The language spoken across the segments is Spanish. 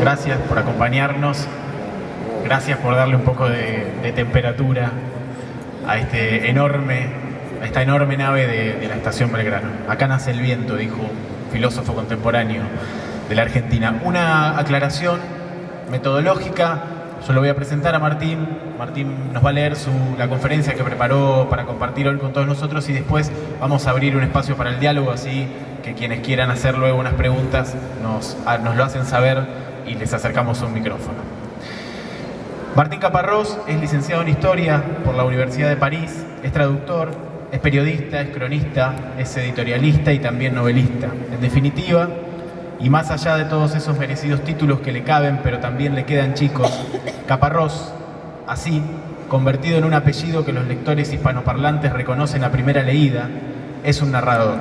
gracias por acompañarnos, gracias por darle un poco de temperatura a esta enorme nave de la Estación Belgrano. Acá nace el viento, dijo un filósofo contemporáneo de la Argentina. Una aclaración metodológica, yo lo voy a presentar a Martín. Martín nos va a leer la conferencia que preparó para compartir hoy con todos nosotros y después vamos a abrir un espacio para el diálogo, así que quienes quieran hacer luego unas preguntas nos lo hacen saber y les acercamos un micrófono. Martín Caparrós es licenciado en Historia por la Universidad de París, es traductor, es periodista, es cronista, es editorialista y también novelista. En definitiva, y más allá de todos esos merecidos títulos que le caben, pero también le quedan chicos, Caparrós, así, convertido en un apellido que los lectores hispanoparlantes reconocen a primera leída, es un narrador.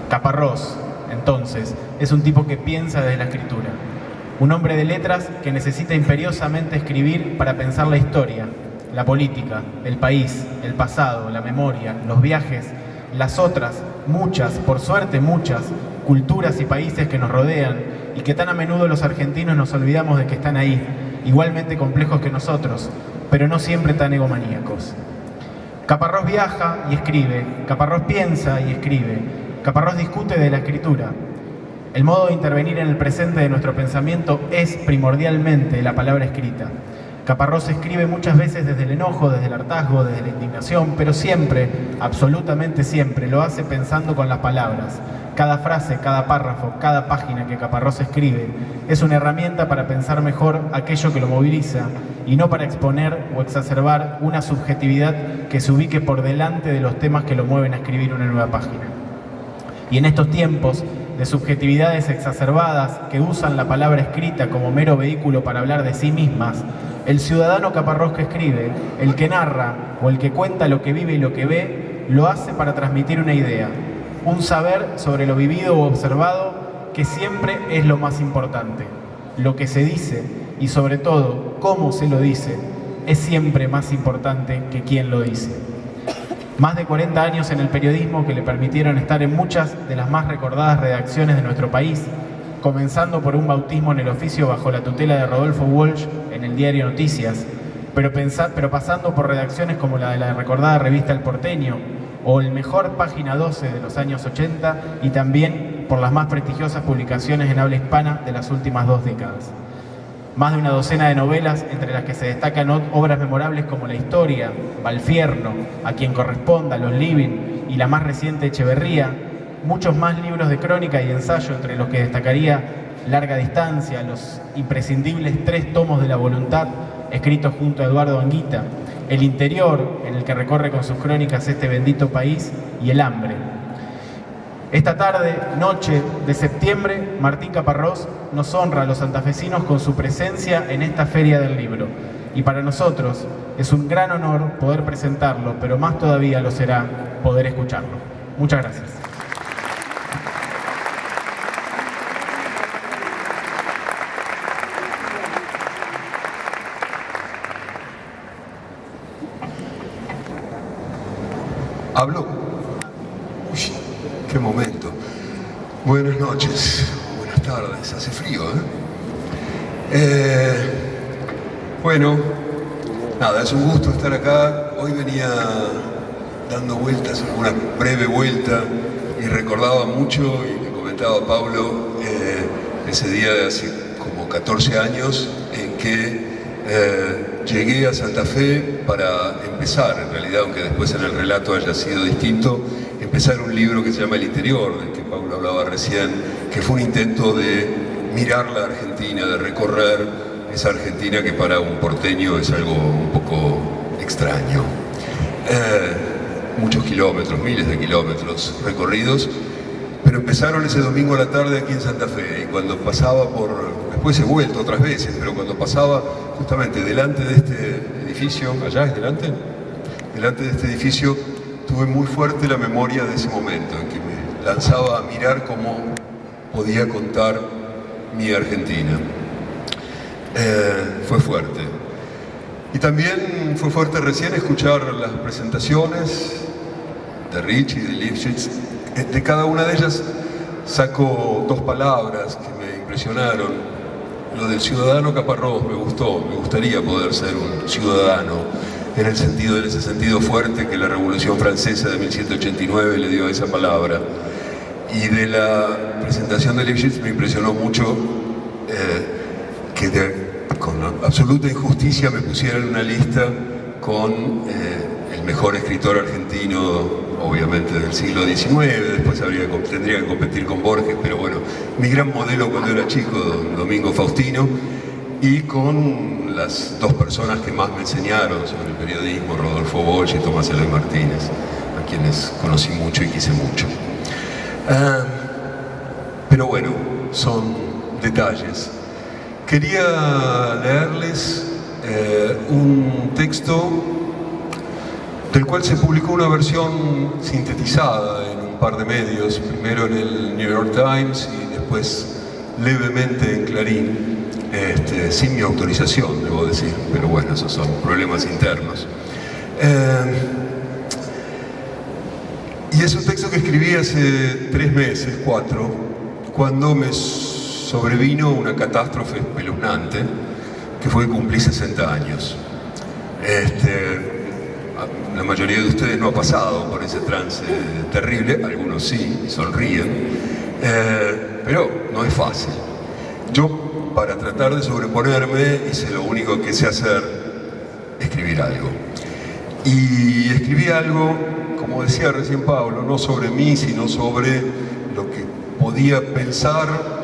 Caparrós, entonces, es un tipo que piensa desde la escritura. Un hombre de letras que necesita imperiosamente escribir para pensar la historia, la política, el país, el pasado, la memoria, los viajes, las otras, muchas, por suerte muchas, culturas y países que nos rodean y que tan a menudo los argentinos nos olvidamos de que están ahí, igualmente complejos que nosotros, pero no siempre tan egomaníacos. Caparrós viaja y escribe, Caparrós piensa y escribe, Caparrós discute de la escritura. El modo de intervenir en el presente de nuestro pensamiento es primordialmente la palabra escrita. Caparrós escribe muchas veces desde el enojo, desde el hartazgo, desde la indignación, pero siempre, absolutamente siempre, lo hace pensando con las palabras. Cada frase, cada párrafo, cada página que Caparrós escribe es una herramienta para pensar mejor aquello que lo moviliza y no para exponer o exacerbar una subjetividad que se ubique por delante de los temas que lo mueven a escribir una nueva página. Y en estos tiempos de subjetividades exacerbadas que usan la palabra escrita como mero vehículo para hablar de sí mismas, el ciudadano Caparrós que escribe, el que narra o el que cuenta lo que vive y lo que ve, lo hace para transmitir una idea, un saber sobre lo vivido o observado que siempre es lo más importante. Lo que se dice y sobre todo cómo se lo dice es siempre más importante que quién lo dice. Más de 40 años en el periodismo que le permitieron estar en muchas de las más recordadas redacciones de nuestro país, comenzando por un bautismo en el oficio bajo la tutela de Rodolfo Walsh en el diario Noticias, pero pasando por redacciones como la de la recordada revista El Porteño o el mejor Página 12 de los años 80 y también por las más prestigiosas publicaciones en habla hispana de las últimas 2 décadas. Más de una docena de novelas, entre las que se destacan obras memorables como La Historia, Valfierno, A quien corresponda, Los Living y la más reciente Echeverría, muchos más libros de crónica y ensayo, entre los que destacaría Larga Distancia, los imprescindibles 3 tomos de La Voluntad, escritos junto a Eduardo Anguita, El Interior, en el que recorre con sus crónicas este bendito país, y El Hambre. Esta tarde, noche de septiembre, Martín Caparrós nos honra a los santafesinos con su presencia en esta Feria del Libro. Y para nosotros es un gran honor poder presentarlo, pero más todavía lo será poder escucharlo. Muchas gracias. ¿Hablo? Uy, qué momento. Buenas noches, buenas tardes, hace frío, Bueno, nada, es un gusto estar acá. Hoy venía dando vueltas, una breve vuelta, y recordaba mucho, y le comentaba a Pablo, ese día de hace como 14 años en que llegué a Santa Fe para empezar, en realidad, aunque después en el relato haya sido distinto, empezar un libro que se llama El Interior, del que Pablo hablaba recién, que fue un intento de mirar la Argentina, de recorrer esa Argentina que para un porteño es algo un poco extraño. Muchos kilómetros, miles de kilómetros recorridos, pero empezaron ese domingo a la tarde aquí en Santa Fe, y cuando pasaba después he vuelto otras veces, pero cuando pasaba justamente delante de este edificio, allá es delante de este edificio, tuve muy fuerte la memoria de ese momento en que me lanzaba a mirar cómo podía contar mi Argentina. Fue fuerte. Y también fue fuerte recién escuchar las presentaciones de Richie, de Lifshitz. De cada una de ellas saco 2 palabras que me impresionaron. lo del ciudadano Caparrós me gustó, me gustaría poder ser un ciudadano en ese sentido fuerte que la Revolución Francesa de 1789 le dio a esa palabra. Y de la presentación de Lifshitz me impresionó mucho con absoluta injusticia me pusieran en una lista con el mejor escritor argentino, obviamente del siglo XIX, después tendría que competir con Borges, pero bueno, mi gran modelo cuando era chico, don Domingo Faustino, y con las dos personas que más me enseñaron sobre el periodismo, Rodolfo Bosch y Tomás Eloy Martínez, a quienes conocí mucho y quise mucho. Pero bueno, son detalles. Quería leerles un texto del cual se publicó una versión sintetizada en un par de medios, primero en el New York Times y después levemente en Clarín, sin mi autorización, debo decir, pero bueno, esos son problemas internos. Y es un texto que escribí hace 3 meses, 4, cuando me sobrevino una catástrofe espeluznante, que fue que cumplí 60 años. La mayoría de ustedes no ha pasado por ese trance terrible, algunos sí, sonríen, pero no es fácil. Yo, para tratar de sobreponerme, hice lo único que sé hacer, escribir algo. Y escribí algo, como decía recién Pablo, no sobre mí, sino sobre lo que podía pensar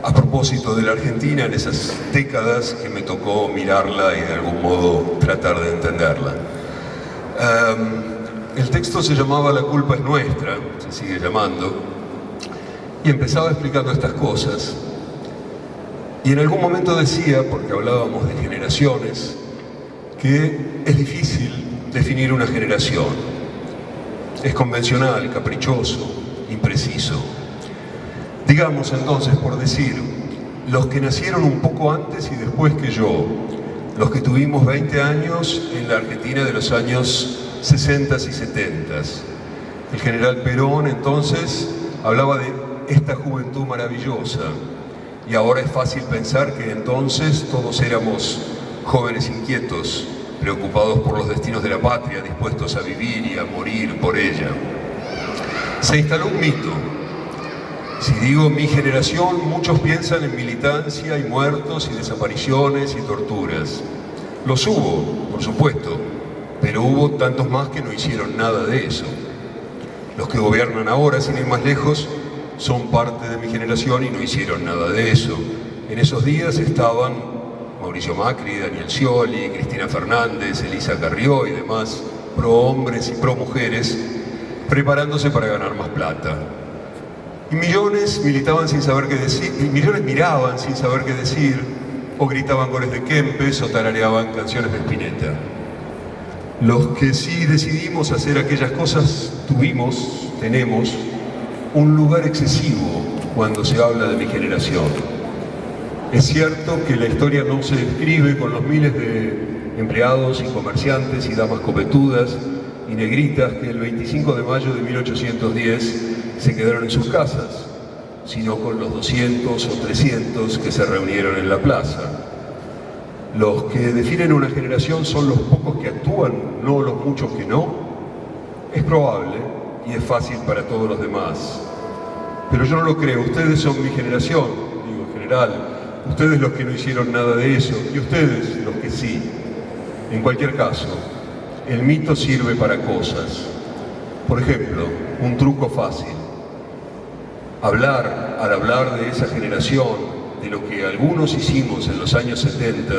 a propósito de la Argentina en esas décadas que me tocó mirarla y de algún modo tratar de entenderla. El texto se llamaba La culpa es nuestra, se sigue llamando, y empezaba explicando estas cosas. Y en algún momento decía, porque hablábamos de generaciones, que es difícil definir una generación. Es convencional, caprichoso, impreciso. Digamos entonces, por decir, los que nacieron un poco antes y después que yo, los que tuvimos 20 años en la Argentina de los años 60 y 70. El general Perón entonces hablaba de esta juventud maravillosa, y ahora es fácil pensar que entonces todos éramos jóvenes inquietos, preocupados por los destinos de la patria, dispuestos a vivir y a morir por ella. Se instaló un mito. Si digo mi generación, muchos piensan en militancia y muertos y desapariciones y torturas. Los hubo, por supuesto, pero hubo tantos más que no hicieron nada de eso. Los que gobiernan ahora, sin ir más lejos, son parte de mi generación y no hicieron nada de eso. En esos días estaban Mauricio Macri, Daniel Scioli, Cristina Fernández, Elisa Carrió y demás pro hombres y pro mujeres preparándose para ganar más plata. Y millones militaban sin saber qué decir, y millones miraban sin saber qué decir, o gritaban goles de Kempes o tarareaban canciones de Spinetta. Los que sí decidimos hacer aquellas cosas tenemos un lugar excesivo cuando se habla de mi generación. Es cierto que la historia no se escribe con los miles de empleados y comerciantes y damas copetudas y negritas que el 25 de mayo de 1810 se quedaron en sus casas, sino con los 200 o 300 que se reunieron en la plaza. Los que definen una generación son los pocos que actúan, no los muchos que no. Es probable y es fácil para todos los demás. Pero yo no lo creo. Ustedes son mi generación, digo en general. Ustedes los que no hicieron nada de eso y ustedes los que sí. En cualquier caso, el mito sirve para cosas. Por ejemplo, un truco fácil. Al hablar de esa generación, de lo que algunos hicimos en los años 70,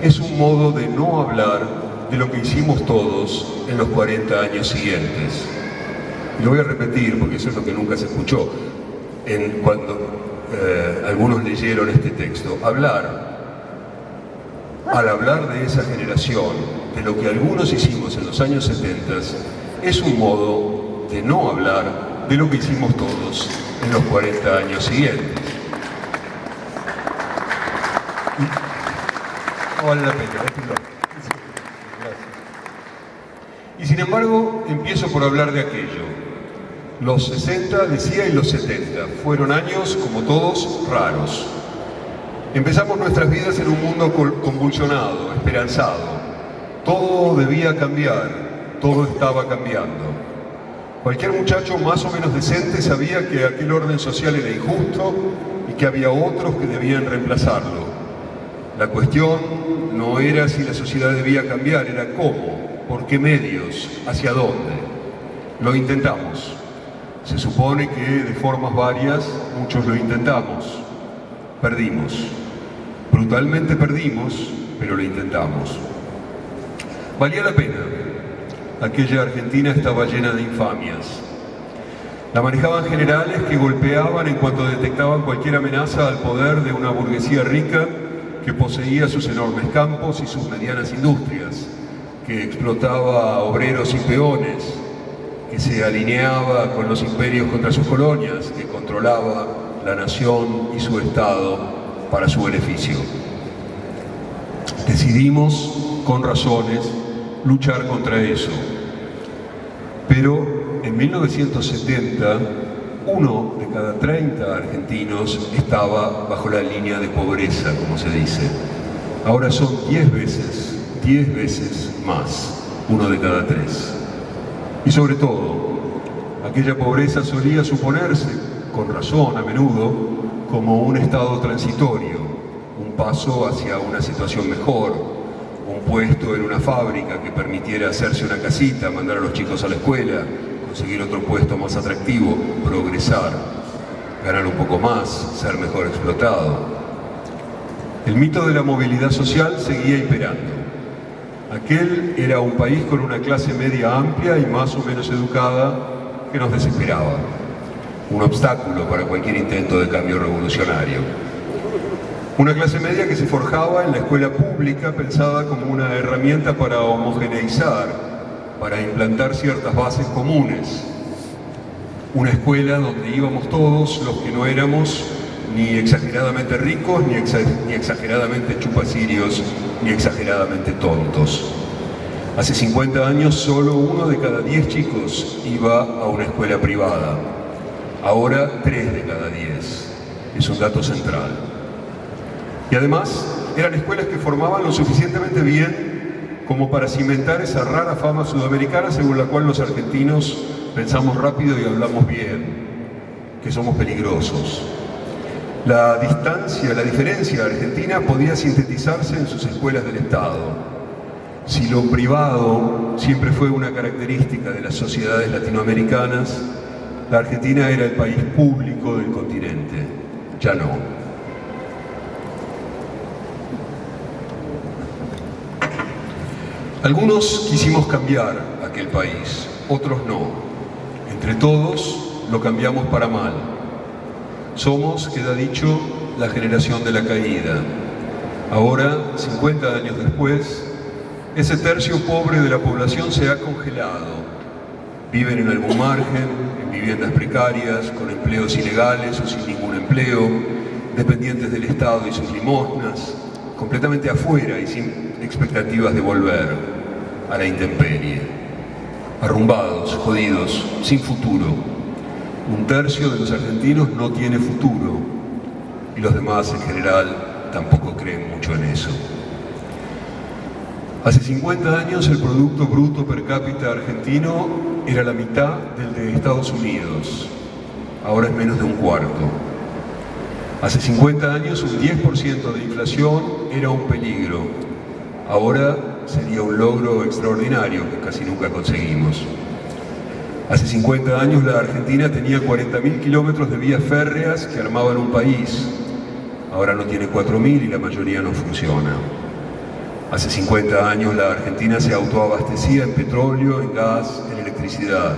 es un modo de no hablar de lo que hicimos todos en los 40 años siguientes. Y lo voy a repetir porque eso es lo que nunca se escuchó cuando algunos leyeron este texto. Al hablar de esa generación, de lo que algunos hicimos en los años 70, es un modo de no hablar de lo que hicimos todos en los 40 años siguientes. No vale la pena, y sin embargo, empiezo por hablar de aquello. Los 60, decía, y los 70 fueron años, como todos, raros. Empezamos nuestras vidas en un mundo convulsionado, esperanzado. Todo debía cambiar, todo estaba cambiando. Cualquier muchacho más o menos decente sabía que aquel orden social era injusto y que había otros que debían reemplazarlo. La cuestión no era si la sociedad debía cambiar, era cómo, por qué medios, hacia dónde. Lo intentamos. Se supone que de formas varias muchos lo intentamos. Perdimos. Brutalmente perdimos, pero lo intentamos. Valía la pena. Aquella Argentina estaba llena de infamias. La manejaban generales que golpeaban en cuanto detectaban cualquier amenaza al poder de una burguesía rica que poseía sus enormes campos y sus medianas industrias, que explotaba a obreros y peones, que se alineaba con los imperios contra sus colonias, que controlaba la nación y su Estado para su beneficio. Decidimos, con razones, luchar contra eso. Pero en 1970, 1 de cada 30 argentinos estaba bajo la línea de pobreza, como se dice. Ahora son 10 veces más, 1 de cada 3. Y sobre todo, aquella pobreza solía suponerse, con razón a menudo, como un estado transitorio, un paso hacia una situación mejor, un puesto en una fábrica que permitiera hacerse una casita, mandar a los chicos a la escuela, conseguir otro puesto más atractivo, progresar, ganar un poco más, ser mejor explotado. El mito de la movilidad social seguía imperando. Aquel era un país con una clase media amplia y más o menos educada que nos desesperaba. Un obstáculo para cualquier intento de cambio revolucionario. Una clase media que se forjaba en la escuela pública pensada como una herramienta para homogeneizar, para implantar ciertas bases comunes. Una escuela donde íbamos todos los que no éramos ni exageradamente ricos, ni exageradamente chupacirios, ni exageradamente tontos. Hace 50 años solo 1 de cada 10 chicos iba a una escuela privada. Ahora 3 de cada 10. Es un dato central. Y además eran escuelas que formaban lo suficientemente bien como para cimentar esa rara fama sudamericana según la cual los argentinos pensamos rápido y hablamos bien, que somos peligrosos. La diferencia argentina podía sintetizarse en sus escuelas del Estado. Si lo privado siempre fue una característica de las sociedades latinoamericanas, la Argentina era el país público del continente. Ya no. Algunos quisimos cambiar aquel país, otros no. Entre todos lo cambiamos para mal. Somos, queda dicho, la generación de la caída. Ahora, 50 años después, ese tercio pobre de la población se ha congelado. Viven en algún margen, en viviendas precarias, con empleos ilegales o sin ningún empleo, dependientes del Estado y sus limosnas, completamente afuera y sin expectativas de volver a la intemperie. Arrumbados, jodidos, sin futuro. Un tercio de los argentinos no tiene futuro y los demás en general tampoco creen mucho en eso. Hace 50 años el Producto Bruto Per Cápita argentino era la mitad del de Estados Unidos, ahora es menos de un cuarto. Hace 50 años un 10% de inflación era un peligro, ahora sería un logro extraordinario que casi nunca conseguimos. Hace 50 años la Argentina tenía 40.000 kilómetros de vías férreas que armaban un país, ahora no tiene 4.000 y la mayoría no funciona. Hace 50 años la Argentina se autoabastecía en petróleo, en gas, en electricidad.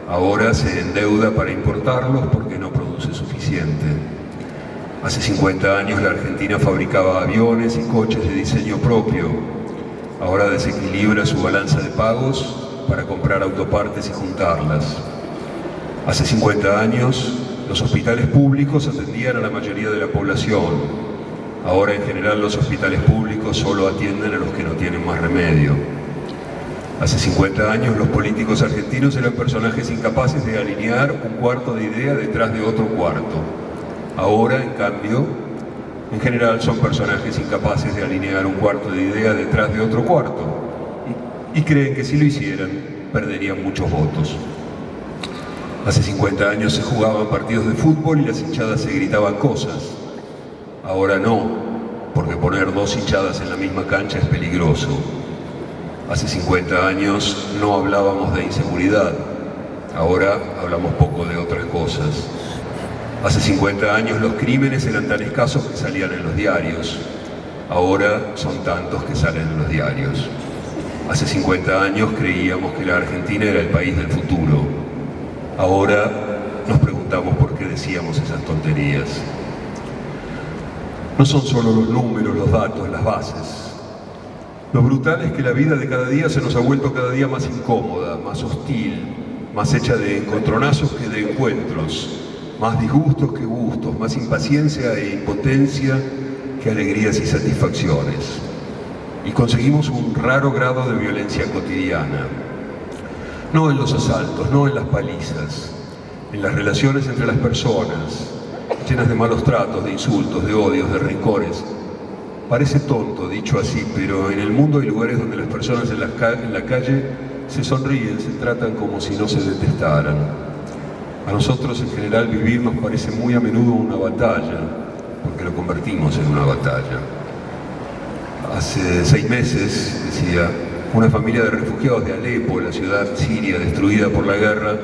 Ahora se endeuda para importarlos porque no produce suficiente. Hace 50 años la Argentina fabricaba aviones y coches de diseño propio. Ahora desequilibra su balanza de pagos para comprar autopartes y juntarlas. Hace 50 años los hospitales públicos atendían a la mayoría de la población. Ahora en general los hospitales públicos solo atienden a los que no tienen más remedio. Hace 50 años los políticos argentinos eran personajes incapaces de alinear un cuarto de idea detrás de otro cuarto. Ahora, en cambio, En general son personajes incapaces de alinear un cuarto de idea detrás de otro cuarto y creen que si lo hicieran perderían muchos votos. Hace 50 años se jugaban partidos de fútbol y las hinchadas se gritaban cosas. Ahora no, porque poner dos hinchadas en la misma cancha es peligroso. Hace 50 años no hablábamos de inseguridad, ahora hablamos poco de otras cosas. Hace 50 años los crímenes eran tan escasos que salían en los diarios, ahora son tantos que salen en los diarios. Hace 50 años creíamos que la Argentina era el país del futuro, ahora nos preguntamos por qué decíamos esas tonterías. No son solo los números, los datos, las bases. Lo brutal es que la vida de cada día se nos ha vuelto cada día más incómoda, más hostil, más hecha de encontronazos que de encuentros, más disgustos que gustos, más impaciencia e impotencia que alegrías y satisfacciones. Y conseguimos un raro grado de violencia cotidiana. No en los asaltos, no en las palizas, en las relaciones entre las personas, llenas de malos tratos, de insultos, de odios, de rencores. Parece tonto dicho así, pero en el mundo hay lugares donde las personas en la calle se sonríen, se tratan como si no se detestaran. A nosotros en general vivir nos parece muy a menudo una batalla, porque lo convertimos en una batalla. Hace 6 meses, decía, una familia de refugiados de Alepo, la ciudad siria destruida por la guerra,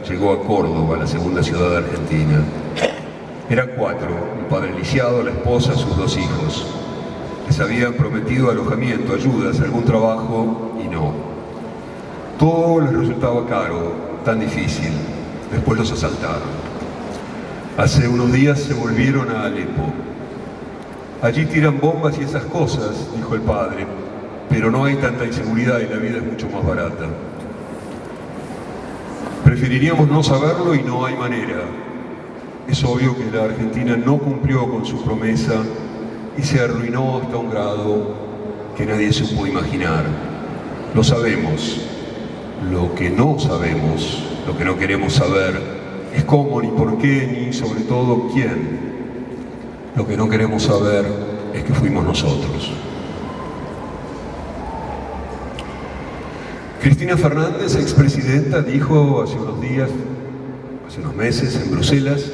llegó a Córdoba, la segunda ciudad de Argentina. Eran 4, un padre lisiado, la esposa, sus 2 hijos. Les habían prometido alojamiento, ayudas, algún trabajo y no. Todo les resultaba caro, tan difícil. Después los asaltaron. Hace unos días se volvieron a Alepo. Allí tiran bombas y esas cosas, dijo el padre, pero no hay tanta inseguridad y la vida es mucho más barata. Preferiríamos no saberlo y no hay manera. Es obvio que la Argentina no cumplió con su promesa y se arruinó hasta un grado que nadie supo imaginar. Lo sabemos. Lo que no sabemos, lo que no queremos saber, es cómo, ni por qué, ni sobre todo quién. Lo que no queremos saber es que fuimos nosotros. Cristina Fernández, expresidenta, dijo hace unos meses en Bruselas,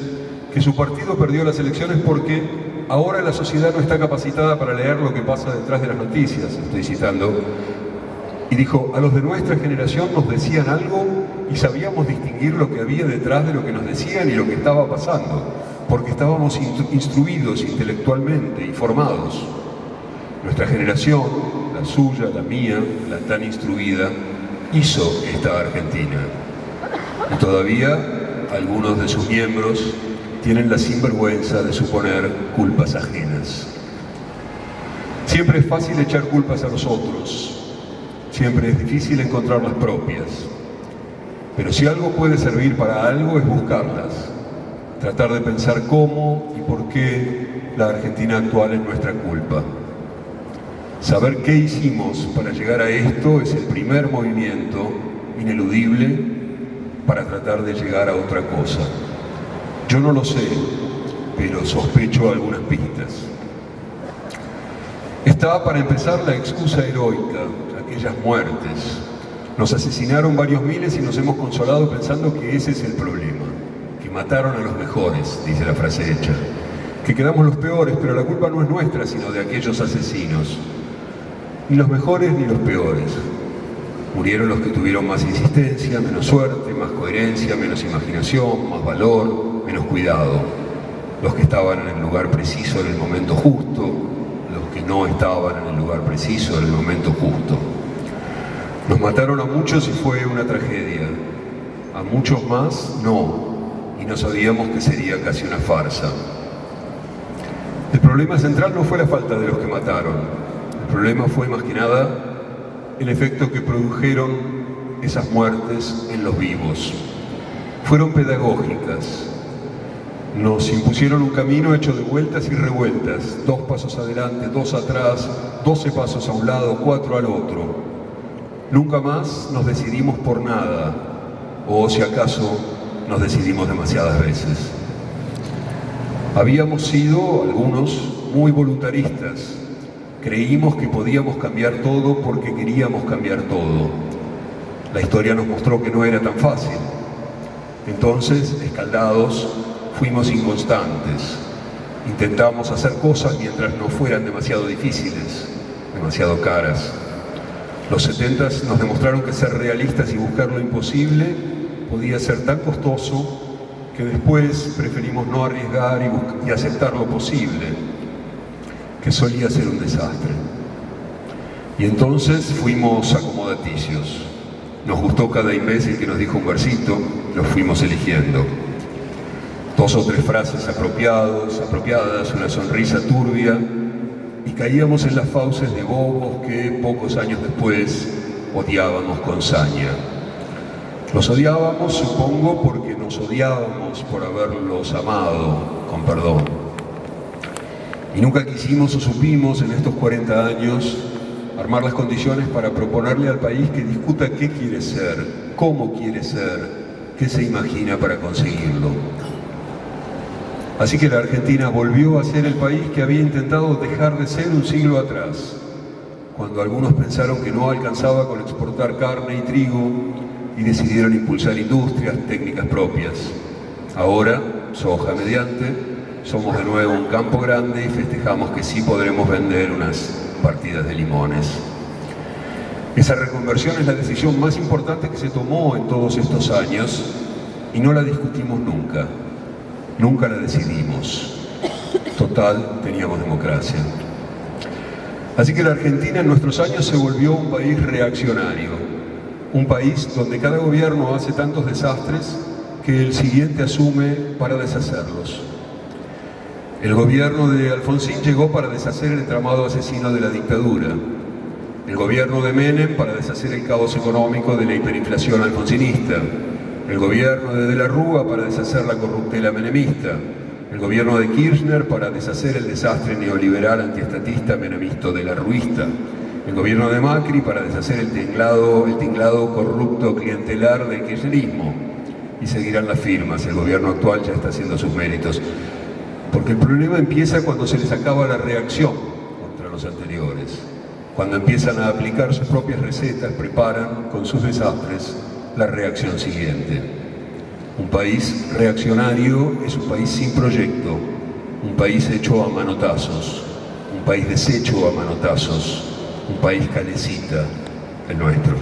que su partido perdió las elecciones porque ahora la sociedad no está capacitada para leer lo que pasa detrás de las noticias, estoy citando, y dijo, a los de nuestra generación nos decían algo y sabíamos distinguir lo que había detrás de lo que nos decían y lo que estaba pasando, porque estábamos instruidos intelectualmente y formados. Nuestra generación, la suya, la mía, la tan instruida, hizo esta Argentina. Y todavía algunos de sus miembros tienen la sinvergüenza de suponer culpas ajenas. Siempre es fácil echar culpas a los otros. Siempre es difícil encontrar las propias. Pero si algo puede servir para algo es buscarlas. Tratar de pensar cómo y por qué la Argentina actual es nuestra culpa. Saber qué hicimos para llegar a esto es el primer movimiento ineludible para tratar de llegar a otra cosa. Yo no lo sé, pero sospecho algunas pistas. Está para empezar la excusa heroica, aquellas muertes. Nos asesinaron varios miles y nos hemos consolado pensando que ese es el problema, que mataron a los mejores, dice la frase hecha, que quedamos los peores, pero la culpa no es nuestra, sino de aquellos asesinos. Ni los mejores ni los peores. Murieron los que tuvieron más insistencia, menos suerte, más coherencia, menos imaginación, más valor, menos cuidado. Los que estaban en el lugar preciso en el momento justo, los que no estaban en el lugar preciso en el momento justo. Nos mataron a muchos y fue una tragedia. A muchos más, no. Y no sabíamos que sería casi una farsa. El problema central no fue la falta de los que mataron. El problema fue más que nada el efecto que produjeron esas muertes en los vivos. Fueron pedagógicas. Nos impusieron un camino hecho de vueltas y revueltas. 2 pasos adelante, 2 atrás, 12 pasos a un lado, 4 al otro. Nunca más nos decidimos por nada, o si acaso nos decidimos demasiadas veces. Habíamos sido, algunos, muy voluntaristas. Creímos que podíamos cambiar todo porque queríamos cambiar todo. La historia nos mostró que no era tan fácil. Entonces, escaldados, fuimos inconstantes. Intentamos hacer cosas mientras no fueran demasiado difíciles, demasiado caras. Los 70s nos demostraron que ser realistas y buscar lo imposible podía ser tan costoso que después preferimos no arriesgar y aceptar lo posible, que solía ser un desastre. Y entonces fuimos acomodaticios. Nos gustó cada imbécil que nos dijo un versito, los fuimos eligiendo. 2 o 3 frases apropiadas, una sonrisa turbia, y caíamos en las fauces de bobos que pocos años después odiábamos con saña. Los odiábamos, supongo, porque nos odiábamos por haberlos amado, con perdón. Y nunca quisimos o supimos en estos 40 años armar las condiciones para proponerle al país que discuta qué quiere ser, cómo quiere ser, qué se imagina para conseguirlo. Así que la Argentina volvió a ser el país que había intentado dejar de ser un siglo atrás, cuando algunos pensaron que no alcanzaba con exportar carne y trigo y decidieron impulsar industrias, técnicas propias. Ahora, soja mediante, somos de nuevo un campo grande y festejamos que sí podremos vender unas partidas de limones. Esa reconversión es la decisión más importante que se tomó en todos estos años y no la discutimos nunca. Nunca la decidimos. Total, teníamos democracia. Así que la Argentina en nuestros años se volvió un país reaccionario. Un país donde cada gobierno hace tantos desastres que el siguiente asume para deshacerlos. El gobierno de Alfonsín llegó para deshacer el entramado asesino de la dictadura. El gobierno de Menem para deshacer el caos económico de la hiperinflación alfonsinista. El gobierno de la Rúa para deshacer la corruptela menemista. El gobierno de Kirchner para deshacer el desastre neoliberal antiestatista menemista de la Ruista. El gobierno de Macri para deshacer el tinglado corrupto clientelar del kirchnerismo. Y seguirán las firmas, el gobierno actual ya está haciendo sus méritos. Porque el problema empieza cuando se les acaba la reacción contra los anteriores. Cuando empiezan a aplicar sus propias recetas, preparan con sus desastres la reacción siguiente. Un país reaccionario es un país sin proyecto, un país hecho a manotazos, un país deshecho a manotazos, un país que necesita el nuestro.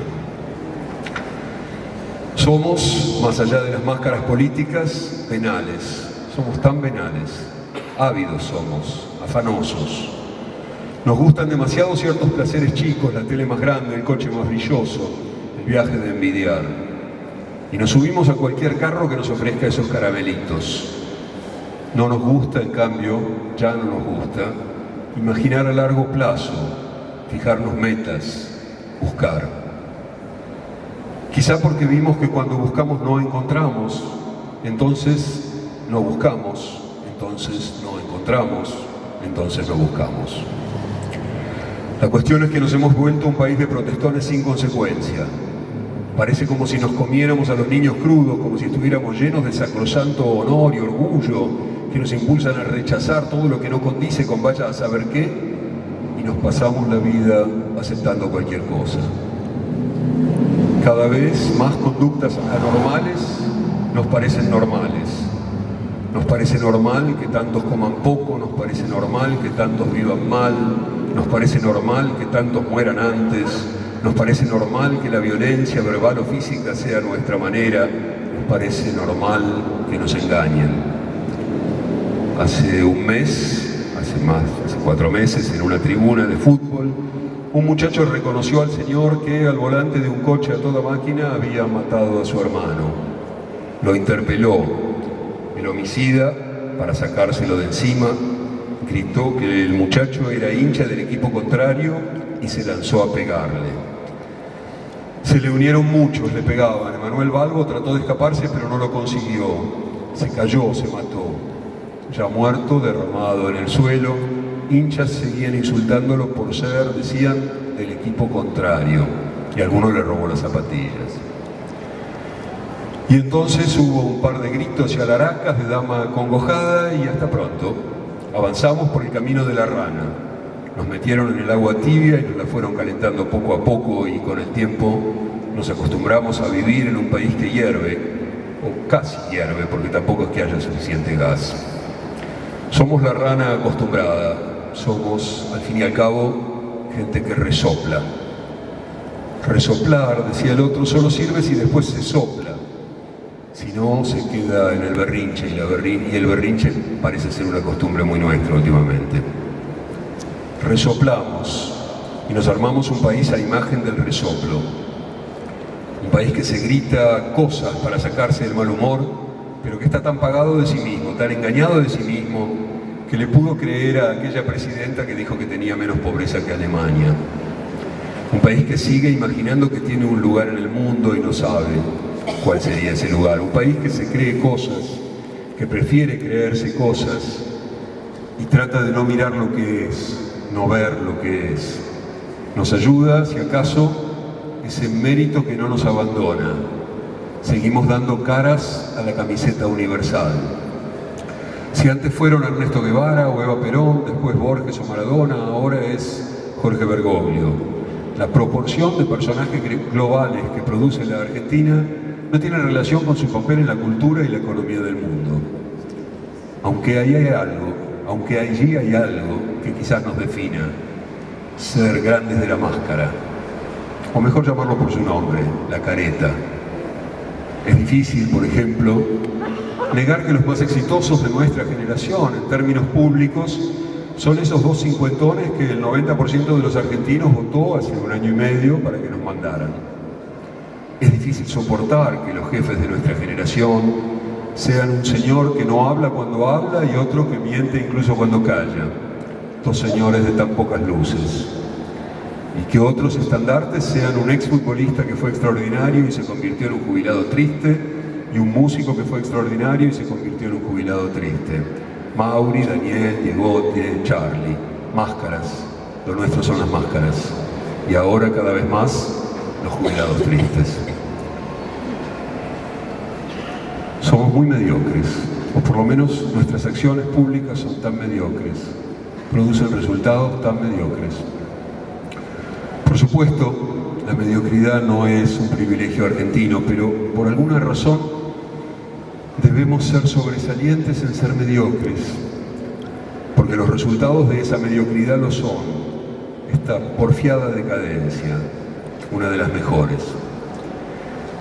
Somos, más allá de las máscaras políticas, venales. Somos tan venales, ávidos somos, afanosos. Nos gustan demasiado ciertos placeres chicos, la tele más grande, el coche más brilloso, el viaje de envidiar. Y nos subimos a cualquier carro que nos ofrezca esos caramelitos. No nos gusta, en cambio, ya no nos gusta, imaginar a largo plazo, fijarnos metas, buscar. Quizá porque vimos que cuando buscamos no encontramos, entonces no buscamos, entonces no encontramos, entonces no buscamos. La cuestión es que nos hemos vuelto un país de protestones sin consecuencia. Parece como si nos comiéramos a los niños crudos, como si estuviéramos llenos de sacrosanto honor y orgullo que nos impulsan a rechazar todo lo que no condice con vaya a saber qué, y nos pasamos la vida aceptando cualquier cosa. Cada vez más conductas anormales nos parecen normales. Nos parece normal que tantos coman poco, nos parece normal que tantos vivan mal, nos parece normal que tantos mueran antes, nos parece normal que la violencia verbal o física sea nuestra manera, nos parece normal que nos engañen. Hace 4 meses, en una tribuna de fútbol, un muchacho reconoció al señor que al volante de un coche a toda máquina había matado a su hermano. Lo interpeló. El homicida, para sacárselo de encima, gritó que el muchacho era hincha del equipo contrario y se lanzó a pegarle. Se le unieron muchos, le pegaban. Emanuel Balbo trató de escaparse, pero no lo consiguió. Se cayó, se mató. Ya muerto, derramado en el suelo, hinchas seguían insultándolo por ser, decían, del equipo contrario. Y alguno le robó las zapatillas. Y entonces hubo un par de gritos y alaracas de dama acongojada y hasta pronto. Avanzamos por el camino de la rana. Nos metieron en el agua tibia y nos la fueron calentando poco a poco, y con el tiempo nos acostumbramos a vivir en un país que hierve, o casi hierve, porque tampoco es que haya suficiente gas. Somos la rana acostumbrada, somos, al fin y al cabo, gente que resopla. Resoplar, decía el otro, solo sirve si después se sopla. Si no, se queda en el berrinche, y el berrinche parece ser una costumbre muy nuestra últimamente. Resoplamos y nos armamos un país a imagen del resoplo. Un país que se grita cosas para sacarse del mal humor, pero que está tan pagado de sí mismo, tan engañado de sí mismo, que le pudo creer a aquella presidenta que dijo que tenía menos pobreza que Alemania. Un país que sigue imaginando que tiene un lugar en el mundo y no sabe cuál sería ese lugar. Un país que se cree cosas, que prefiere creerse cosas y trata de no mirar lo que es, no ver lo que es. Nos ayuda, si acaso, ese mérito que no nos abandona. Seguimos dando caras a la camiseta universal. Si antes fueron Ernesto Guevara o Eva Perón, después Borges o Maradona, ahora es Jorge Bergoglio. La proporción de personajes globales que produce la Argentina no tiene relación con su papel en la cultura y la economía del mundo. Aunque allí hay algo que quizás nos defina: ser grandes de la máscara, o mejor llamarlo por su nombre, la careta. Es difícil, por ejemplo, negar que los más exitosos de nuestra generación, en términos públicos, son esos dos cincuentones que el 90% de los argentinos votó hace un año y medio para que nos mandaran. Es difícil soportar que los jefes de nuestra generación sean un señor que no habla cuando habla y otro que miente incluso cuando calla. Dos señores de tan pocas luces. Y que otros estandartes sean un exfutbolista que fue extraordinario y se convirtió en un jubilado triste, y un músico que fue extraordinario y se convirtió en un jubilado triste. Mauri, Daniel, Diegote, Charlie. Máscaras. Lo nuestro son las máscaras. Y ahora cada vez más los jubilados tristes. Somos muy mediocres, o por lo menos nuestras acciones públicas son tan mediocres, producen resultados tan mediocres. Por supuesto, la mediocridad no es un privilegio argentino, pero por alguna razón debemos ser sobresalientes en ser mediocres, porque los resultados de esa mediocridad lo son esta porfiada decadencia, una de las mejores.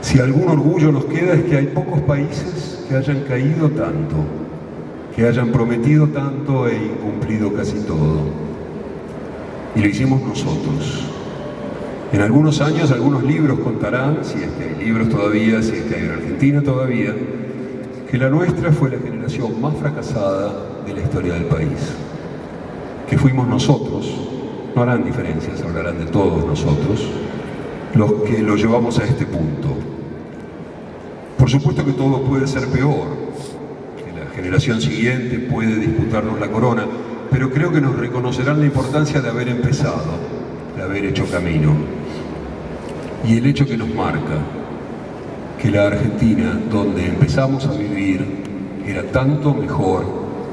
Si algún orgullo nos queda es que hay pocos países que hayan caído tanto, que hayan prometido tanto e incumplido casi todo. Y lo hicimos nosotros. En algunos años, algunos libros contarán, si es que hay libros todavía, si es que hay en Argentina todavía, que la nuestra fue la generación más fracasada de la historia del país. Que fuimos nosotros, no harán diferencias, hablarán de todos nosotros, los que lo llevamos a este punto. Por supuesto que todo puede ser peor, que la generación siguiente puede disputarnos la corona, pero creo que nos reconocerán la importancia de haber empezado, de haber hecho camino. Y el hecho que nos marca, que la Argentina, donde empezamos a vivir, era tanto mejor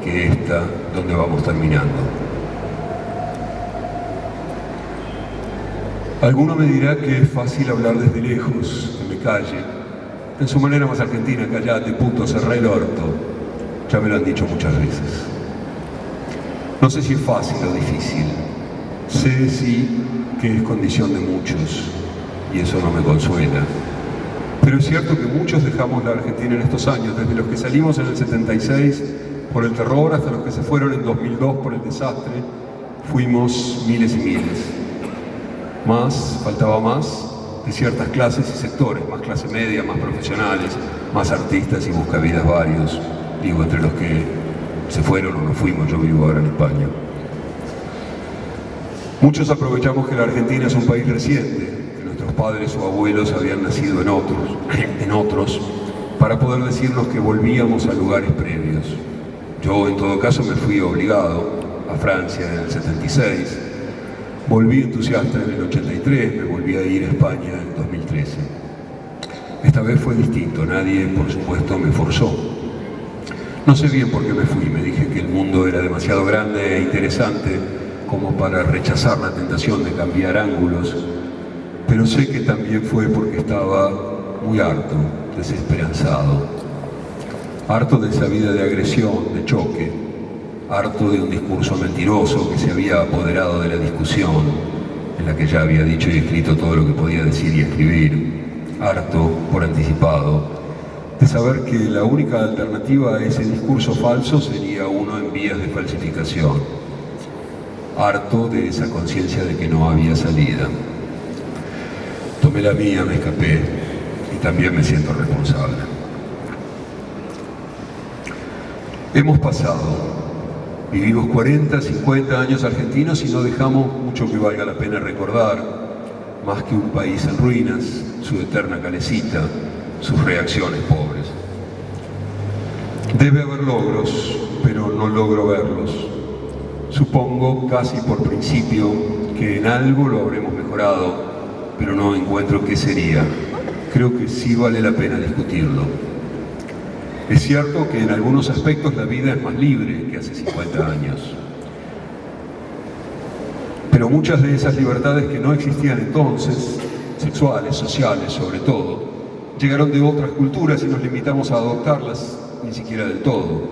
que esta donde vamos terminando. Alguno me dirá que es fácil hablar desde lejos, que me calle. En su manera más argentina, callate, puto, cerrá el orto. Ya me lo han dicho muchas veces. No sé si es fácil o difícil. Sé sí que es condición de muchos, y eso no me consuela. Pero es cierto que muchos dejamos la Argentina en estos años, desde los que salimos en el 76 por el terror hasta los que se fueron en 2002 por el desastre. Fuimos miles y miles. Faltaba más de ciertas clases y sectores, más clase media, más profesionales, más artistas y buscavidas varios, digo, entre los que se fueron o no fuimos. Yo vivo ahora en España. Muchos aprovechamos que la Argentina es un país reciente, que nuestros padres o abuelos habían nacido en otros, para poder decirnos que volvíamos a lugares previos. Yo, en todo caso, me fui obligado a Francia en el 76, volví entusiasta en el 83, me volví a ir a España en 2013. Esta vez fue distinto, nadie, por supuesto, me forzó. No sé bien por qué me fui, me dije que el mundo era demasiado grande e interesante como para rechazar la tentación de cambiar ángulos, pero sé que también fue porque estaba muy harto, desesperanzado, harto de esa vida de agresión, de choque, harto de un discurso mentiroso que se había apoderado de la discusión, en la que ya había dicho y escrito todo lo que podía decir y escribir, harto, por anticipado, de saber que la única alternativa a ese discurso falso sería uno en vías de falsificación, harto de esa conciencia de que no había salida. Tomé la mía, me escapé y también me siento responsable. Hemos pasado, vivimos 40, 50 años argentinos y no dejamos mucho que valga la pena recordar, más que un país en ruinas, su eterna calecita, sus reacciones pobres. Debe haber logros, pero no logro verlos. Supongo, casi por principio, que en algo lo habremos mejorado, pero no encuentro qué sería. Creo que sí vale la pena discutirlo. Es cierto que en algunos aspectos la vida es más libre que hace 50 años. Pero muchas de esas libertades que no existían entonces, sexuales, sociales sobre todo, llegaron de otras culturas y nos limitamos a adoptarlas ni siquiera del todo.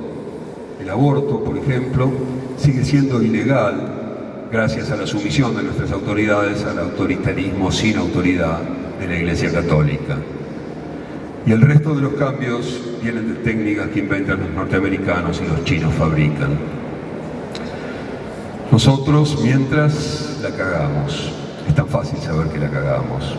El aborto, por ejemplo, sigue siendo ilegal gracias a la sumisión de nuestras autoridades al autoritarismo sin autoridad de la Iglesia Católica. Y el resto de los cambios vienen de técnicas que inventan los norteamericanos y los chinos fabrican. Nosotros, mientras, la cagamos. Es tan fácil saber que la cagamos.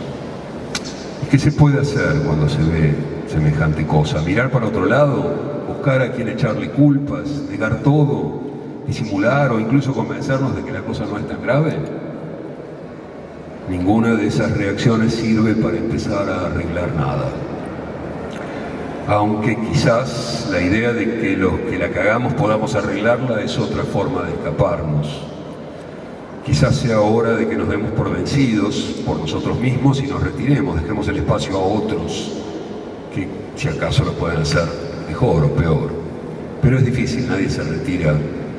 ¿Y qué se puede hacer cuando se ve semejante cosa? ¿Mirar para otro lado? ¿Buscar a quien echarle culpas? ¿Negar todo? ¿Disimular o incluso convencernos de que la cosa no es tan grave? Ninguna de esas reacciones sirve para empezar a arreglar nada. Aunque quizás la idea de que los que la cagamos podamos arreglarla es otra forma de escaparnos. Quizás sea hora de que nos demos por vencidos por nosotros mismos y nos retiremos, dejemos el espacio a otros que si acaso lo pueden hacer mejor o peor. Pero es difícil, nadie se retira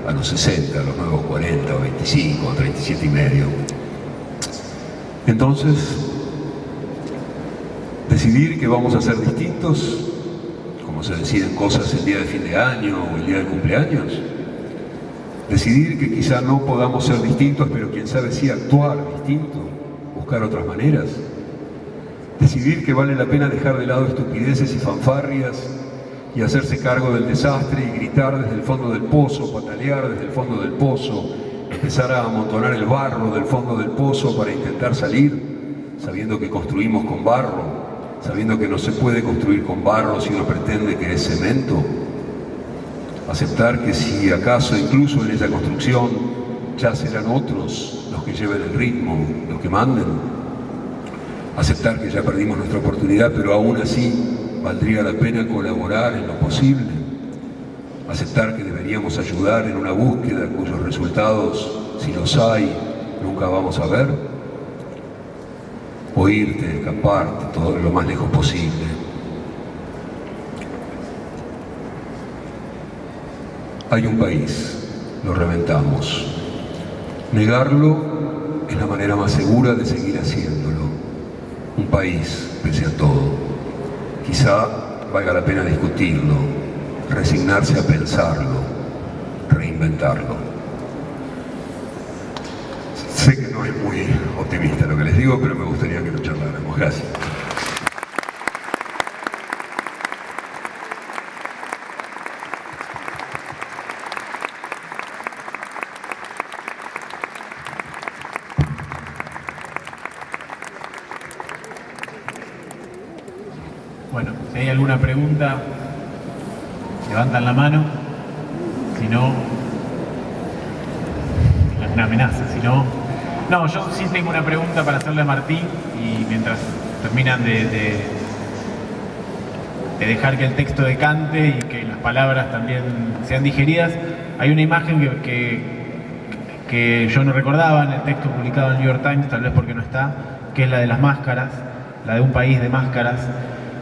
a los 60, a los nuevos 40 o 25 o 37 y medio. Entonces, decidir que vamos a ser distintos, como se deciden cosas el día de fin de año o el día del cumpleaños. Decidir que quizá no podamos ser distintos, pero quién sabe si actuar distinto, buscar otras maneras. Decidir que vale la pena dejar de lado estupideces y fanfarrias y hacerse cargo del desastre y gritar desde el fondo del pozo, patalear desde el fondo del pozo, empezar a amontonar el barro del fondo del pozo para intentar salir, sabiendo que construimos con barro, sabiendo que no se puede construir con barro si uno pretende que es cemento. Aceptar que si acaso incluso en esa construcción ya serán otros los que lleven el ritmo, los que manden. Aceptar que ya perdimos nuestra oportunidad, pero aún así valdría la pena colaborar en lo posible. Aceptar que deberíamos ayudar en una búsqueda cuyos resultados, si los hay, nunca vamos a ver. O irte, escaparte, todo lo más lejos posible. Hay un país, lo reventamos. Negarlo es la manera más segura de seguir haciéndolo. Un país, pese a todo. Quizá valga la pena discutirlo, resignarse a pensarlo, reinventarlo. Sé que no es muy optimista lo que les digo, pero me gustaría que lo charláramos. Gracias. Bueno, si hay alguna pregunta, levantan la mano. Si no, una amenaza. Si no, no, yo sí tengo una pregunta para hacerle a Martín y mientras terminan de dejar que el texto decante y que las palabras también sean digeridas, hay una imagen que yo no recordaba en el texto publicado en el New York Times, tal vez porque no está, que es la de las máscaras, la de un país de máscaras.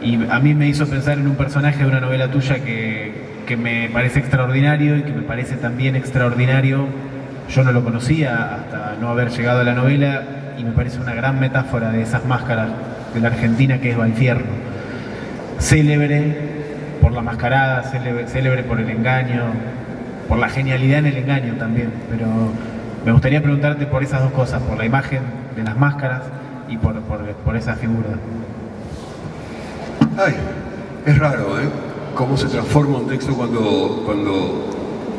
Y a mí me hizo pensar en un personaje de una novela tuya que que me parece extraordinario y que me parece también extraordinario. Yo no lo conocía hasta no haber llegado a la novela y me parece una gran metáfora de esas máscaras de la Argentina que es Valfierno. Célebre por la mascarada, célebre por el engaño, por la genialidad en el engaño también, pero me gustaría preguntarte por esas dos cosas, por la imagen de las máscaras y por esa figura. Ay, es raro, ¿eh? Cómo se transforma un texto cuando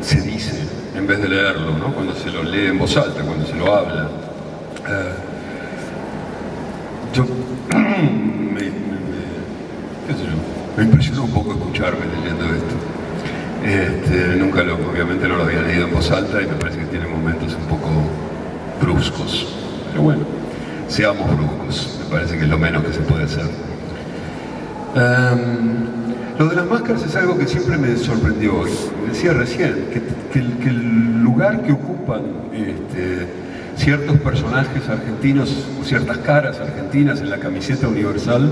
se dice en vez de leerlo, ¿no? Cuando se lo lee en voz alta, cuando se lo habla. Yo qué sé yo, me impresionó un poco escucharme leyendo esto. Obviamente no lo había leído en voz alta y me parece que tiene momentos un poco bruscos. Pero bueno, seamos bruscos, me parece que es lo menos que se puede hacer. Lo de las máscaras es algo que siempre me sorprendió. Decía recién que el lugar que ocupan ciertos personajes argentinos, ciertas caras argentinas en la camiseta universal,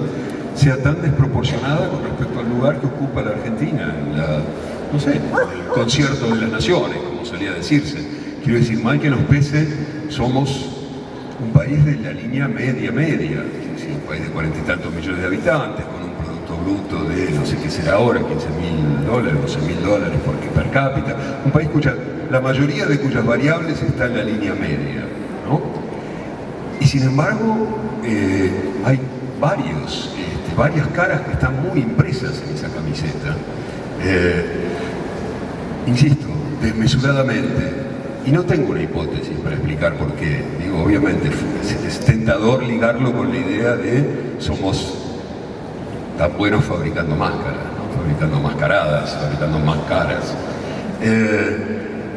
sea tan desproporcionada con respecto al lugar que ocupa la Argentina en el concierto de las naciones, como solía decirse. Quiero decir, mal que nos pese, somos un país de la línea media, un país de 40 y tantos millones de habitantes, con un producto bruto de no sé qué será ahora, $15.000, $12.000 per cápita, un país la mayoría de cuyas variables está en la línea media, ¿no? Y sin embargo, hay varias caras que están muy impresas en esa camiseta. Insisto, desmesuradamente, y no tengo una hipótesis para explicar por qué. Digo, obviamente es tentador ligarlo con la idea de somos tan buenos fabricando máscaras, ¿no? Fabricando mascaradas, fabricando máscaras.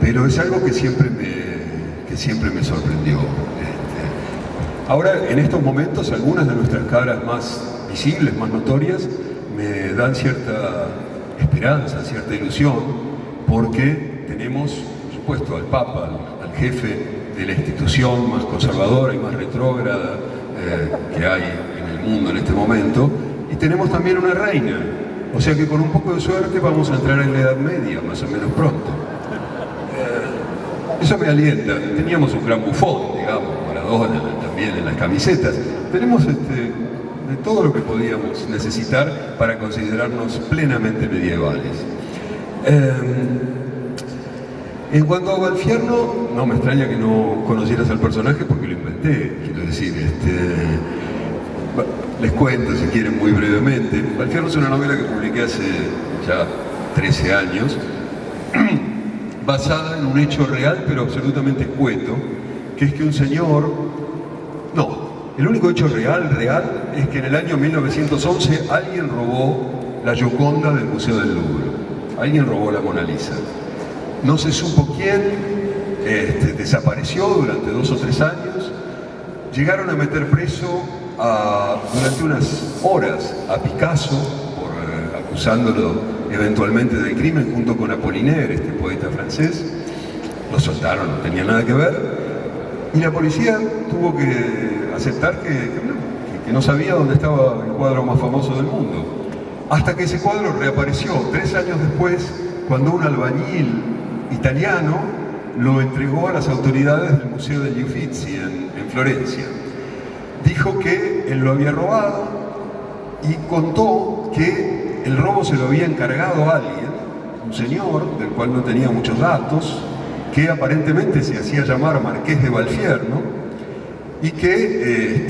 Pero es algo que siempre me sorprendió. Ahora, en estos momentos, algunas de nuestras caras más visibles, más notorias, me dan cierta esperanza, cierta ilusión, porque tenemos, por supuesto, al Papa, al jefe de la institución más conservadora y más retrógrada que hay en el mundo en este momento, y tenemos también una reina. O sea que con un poco de suerte vamos a entrar en la Edad Media, más o menos pronto. Eso me alienta. Teníamos un gran bufón, digamos, Maradona también en las camisetas. Tenemos de todo lo que podíamos necesitar para considerarnos plenamente medievales. En cuanto a Valfierno, no me extraña que no conocieras al personaje porque lo inventé. Quiero decir, les cuento, si quieren, muy brevemente. Valfierno es una novela que publiqué hace ya 13 años, basada en un hecho real, pero absolutamente escueto, que es que un señor... No, el único hecho real es que en el año 1911 alguien robó la Gioconda del Museo del Louvre. Alguien robó la Mona Lisa. No se supo quién, desapareció durante 2 o 3 años. Llegaron a meter preso durante unas horas a Picasso, acusándolo eventualmente del crimen, junto con Apollinaire, este poeta francés. Lo soltaron, no tenía nada que ver. Y la policía tuvo que aceptar que no sabía dónde estaba el cuadro más famoso del mundo. Hasta que ese cuadro reapareció 3 años después, cuando un albañil italiano lo entregó a las autoridades del Museo degli Uffizi en Florencia. Dijo que él lo había robado y contó que el robo se lo había encargado a alguien, un señor del cual no tenía muchos datos, que aparentemente se hacía llamar Marqués de Valfierno, y que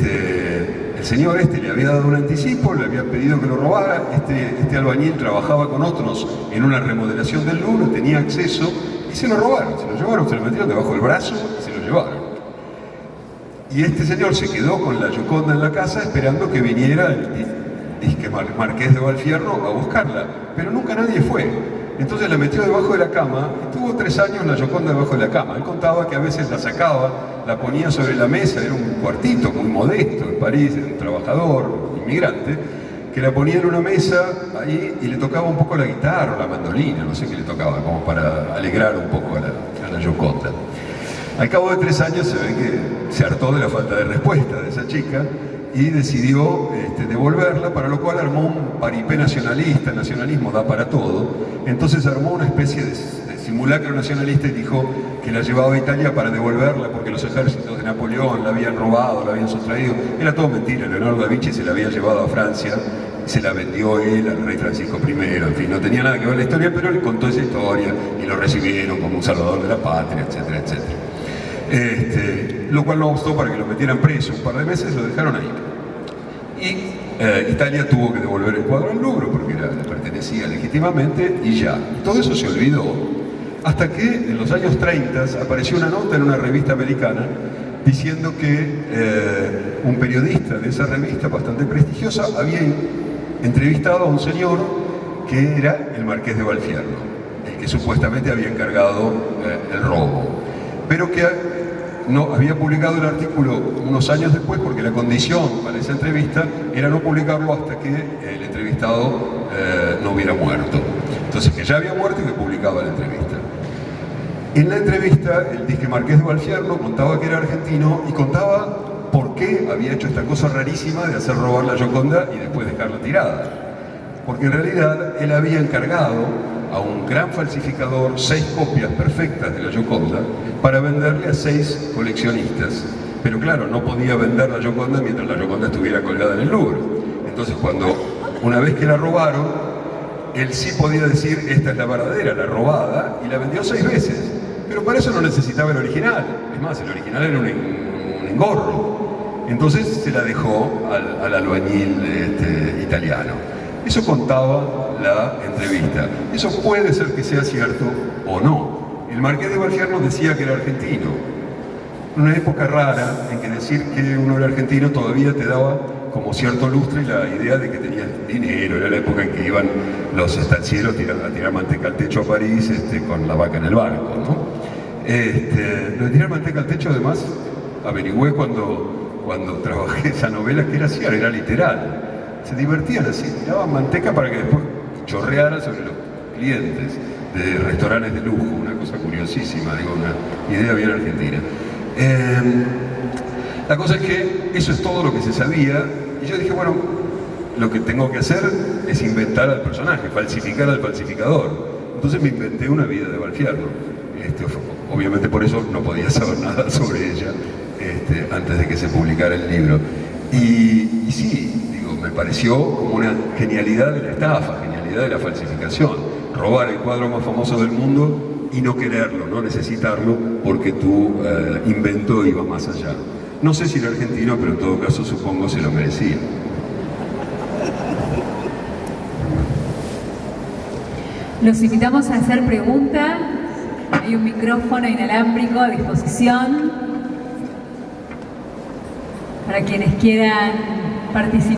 el señor le había dado un anticipo, le había pedido que lo robara. Este albañil trabajaba con otros en una remodelación del Louvre, tenía acceso, y se lo robaron, se lo llevaron, se lo metieron debajo del brazo y se lo llevaron. Y este señor se quedó con la Gioconda en la casa esperando que viniera el disque Marqués de Valfierno a buscarla, pero nunca nadie fue. Entonces la metió debajo de la cama y tuvo 3 años la Gioconda debajo de la cama. Él contaba que a veces la sacaba, la ponía sobre la mesa, era un cuartito muy modesto en París, era un trabajador, inmigrante, que la ponía en una mesa ahí y le tocaba un poco la guitarra o la mandolina, no sé qué le tocaba, como para alegrar un poco a la Gioconda. Al cabo de 3 años se ve que se hartó de la falta de respuesta de esa chica y decidió devolverla, para lo cual armó un paripé nacionalista. El nacionalismo da para todo, entonces armó una especie de simulacro nacionalista y dijo que la llevaba a Italia para devolverla porque los ejércitos de Napoleón la habían robado, la habían sustraído. Era todo mentira. Leonardo da Vinci se la había llevado a Francia, se la vendió él al rey Francisco I, en fin, no tenía nada que ver la historia, pero le contó esa historia y lo recibieron como un salvador de la patria, etcétera, etcétera. Lo cual no bastó para que lo metieran preso. Un par de meses lo dejaron ahí. Y Italia tuvo que devolver el cuadro al Louvre porque le pertenecía legítimamente y ya. Y todo eso se olvidó hasta que en los años 30 apareció una nota en una revista americana diciendo que un periodista de esa revista, bastante prestigiosa, había entrevistado a un señor que era el Marqués de Valfierno, el que supuestamente había encargado el robo, pero que no había publicado el artículo unos años después porque la condición para esa entrevista era no publicarlo hasta que el entrevistado no hubiera muerto. Entonces, que ya había muerto y que publicaba la entrevista. En la entrevista, el disque Marqués de Valfierno contaba que era argentino y contaba por qué había hecho esta cosa rarísima de hacer robar la Gioconda y después dejarla tirada. Porque en realidad él había encargado a un gran falsificador 6 copias perfectas de la Gioconda para venderle a 6 coleccionistas. Pero claro, no podía vender la Gioconda mientras la Gioconda estuviera colgada en el Louvre. Entonces, una vez que la robaron, él sí podía decir, esta es la verdadera, la robada, y la vendió 6 veces. Pero para eso no necesitaba el original. Es más, el original era un engorro. Entonces se la dejó al albañil italiano. Eso contaba la entrevista. Eso puede ser que sea cierto o no. El Marqués de Valfierno decía que era argentino. Una época rara en que decir que uno era argentino todavía te daba como cierto lustre la idea de que tenías dinero. Era la época en que iban los estancieros a tirar manteca al techo a París con la vaca en el barco, ¿no? Lo de tirar manteca al techo, además, averigüé cuando trabajé esa novela que era literal. Se divertían así, tiraban manteca para que después chorreara sobre los clientes de restaurantes de lujo, una cosa curiosísima, una idea bien argentina. La cosa es que eso es todo lo que se sabía, y yo dije, bueno, lo que tengo que hacer es inventar al personaje, falsificar al falsificador. Entonces me inventé una vida de Valfierno. Obviamente por eso no podía saber nada sobre ella antes de que se publicara el libro. Y sí, me pareció como una genialidad de la estafa, genialidad de la falsificación. Robar el cuadro más famoso del mundo y no quererlo, no necesitarlo, porque tu invento iba más allá. No sé si era argentino, pero en todo caso supongo se lo merecía. Los invitamos a hacer preguntas. Hay un micrófono inalámbrico a disposición para quienes quieran participar.